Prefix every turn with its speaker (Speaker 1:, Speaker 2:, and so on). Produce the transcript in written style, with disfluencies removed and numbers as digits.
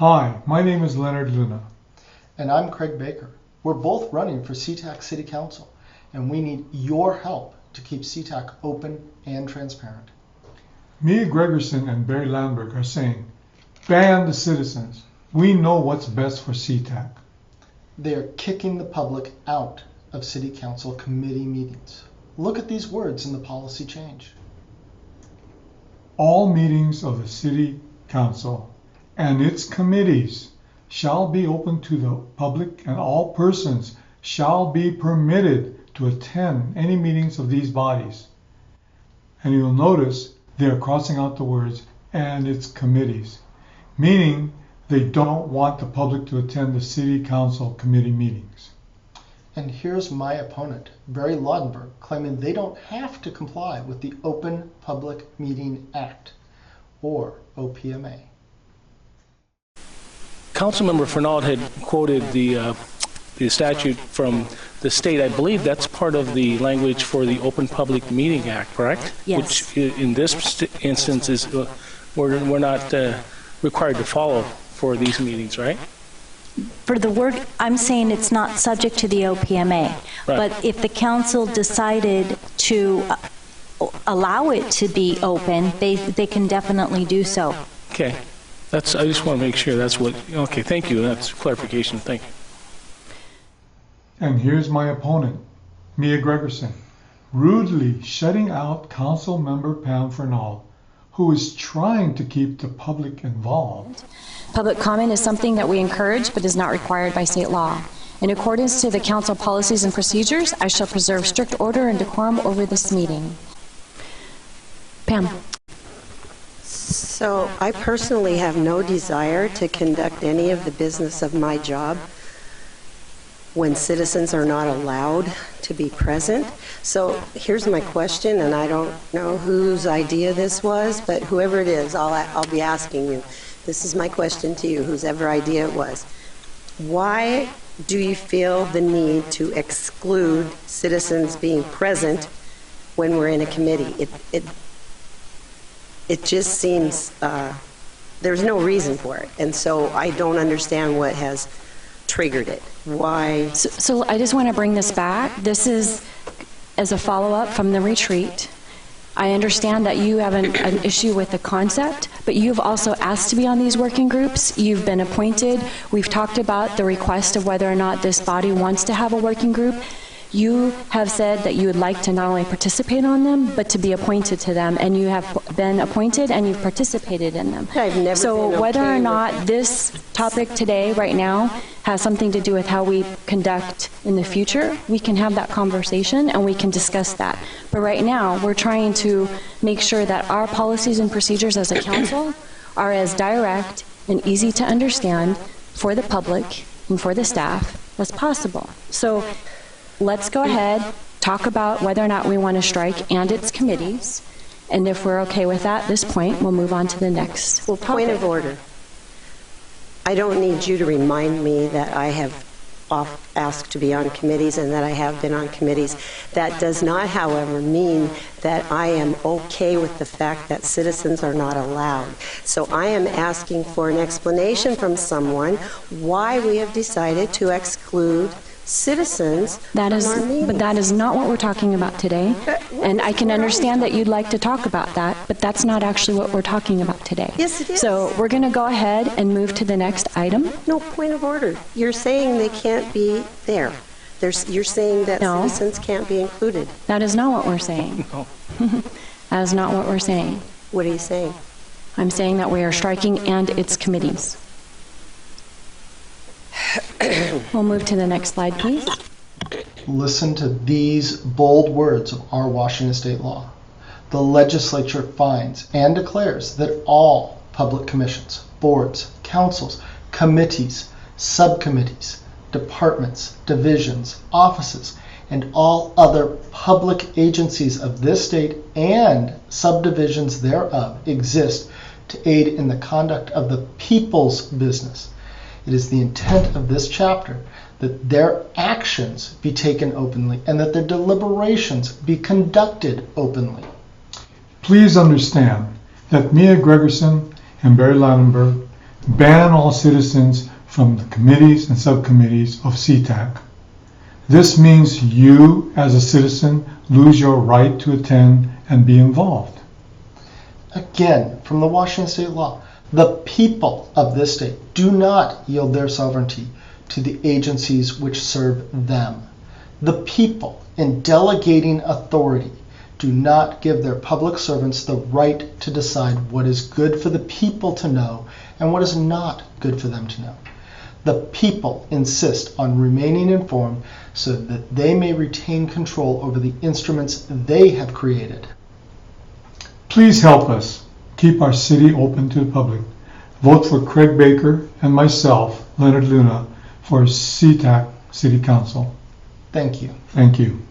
Speaker 1: Hi, my name is Leonard Luna.
Speaker 2: And I'm Craig Baker. We're both running for SeaTac City Council, and we need your help to keep SeaTac open and transparent.
Speaker 1: Me, Gregerson and Barry Ladenburg are saying, ban the citizens. We know what's best for SeaTac.
Speaker 2: They are kicking the public out of City Council committee meetings. Look at these words in the policy change.
Speaker 1: All meetings of the City Council and its committees shall be open to the public, and all persons shall be permitted to attend any meetings of these bodies. And you'll notice they are crossing out the words "and its committees," meaning they don't want the public to attend the City Council committee meetings.
Speaker 2: And here's my opponent, Barry Ladenburg, claiming they don't have to comply with the Open Public Meeting Act, or OPMA.
Speaker 3: Councilmember Fernald had quoted the statute from the state. I believe that's part of the language for the Open Public Meeting Act, correct?
Speaker 4: Yes.
Speaker 3: Which in this instance is we're not required to follow for these meetings, right?
Speaker 4: For the word, I'm saying it's not subject to the OPMA.
Speaker 3: Right.
Speaker 4: But if the council decided to allow it to be open, they can definitely do so.
Speaker 3: Okay. I just want to make sure that's what, okay, thank you. That's clarification. Thank you.
Speaker 1: And here's my opponent, Mia Gregerson, rudely shutting out Council Member Pam Fernald, who is trying to keep the public involved.
Speaker 5: Public comment is something that we encourage but is not required by state law. In accordance to the council policies and procedures, I shall preserve strict order and decorum over this meeting. Pam.
Speaker 6: So I personally have no desire to conduct any of the business of my job when citizens are not allowed to be present. So here's my question, and I don't know whose idea this was, but whoever it is, I'll be asking you. This is my question to you, whosever idea it was. Why do you feel the need to exclude citizens being present when we're in a committee? It just seems there's no reason for it, and so I don't understand what has triggered it. Why?
Speaker 5: So I just want to bring this back. This is as a follow-up from the retreat. I understand that you have an issue with the concept, but you've also asked to be on these working groups. You've been appointed. We've talked about the request of whether or not this body wants to have a working group. You have said that you would like to not only participate on them, but to be appointed to them, and you have been appointed and you've participated in them.
Speaker 6: I've never
Speaker 5: so
Speaker 6: been
Speaker 5: whether
Speaker 6: okay
Speaker 5: or not this topic today, right now, has something to do with how we conduct in the future, we can have that conversation and we can discuss that. But right now, we're trying to make sure that our policies and procedures as a council are as direct and easy to understand for the public and for the staff as possible. So let's go ahead, talk about whether or not we want to strike and its committees, and if we're okay with that at this point, we'll move on to the next
Speaker 6: Well, point of order. I don't need you to remind me that I have asked to be on committees and that I have been on committees. That does not, however, mean that I am okay with the fact that citizens are not allowed. So I am asking for an explanation from someone why we have decided to exclude citizens
Speaker 5: That is,
Speaker 6: from our meetings.
Speaker 5: but that is not what we're talking about today. And I can understand that you'd like to talk about that, but that's not actually what we're talking about today.
Speaker 6: Yes, it is.
Speaker 5: So we're going to go ahead and move to the next item.
Speaker 6: No, point of order. You're saying they can't be there. You're saying that
Speaker 5: No.
Speaker 6: citizens can't be included.
Speaker 5: That is not what we're saying.
Speaker 3: No.
Speaker 5: That is not what we're saying.
Speaker 6: What are you saying?
Speaker 5: I'm saying that we are striking and its committees. We'll move to the next slide, please.
Speaker 2: Listen to these bold words of our Washington state law. The legislature finds and declares that all public commissions, boards, councils, committees, subcommittees, departments, divisions, offices, and all other public agencies of this state and subdivisions thereof exist to aid in the conduct of the people's business. It is the intent of this chapter that their actions be taken openly and that their deliberations be conducted openly.
Speaker 1: Please understand that Mia Gregerson and Barry Ladenburg ban all citizens from the committees and subcommittees of SeaTac. This means you, as a citizen, lose your right to attend and be involved.
Speaker 2: Again, from the Washington state law, the people of this state do not yield their sovereignty to the agencies which serve them. The people, in delegating authority, do not give their public servants the right to decide what is good for the people to know and what is not good for them to know. The people insist on remaining informed so that they may retain control over the instruments they have created.
Speaker 1: Please help us keep our city open to the public. Vote for Craig Baker and myself, Leonard Luna, for SeaTac City Council.
Speaker 2: Thank you.
Speaker 1: Thank you.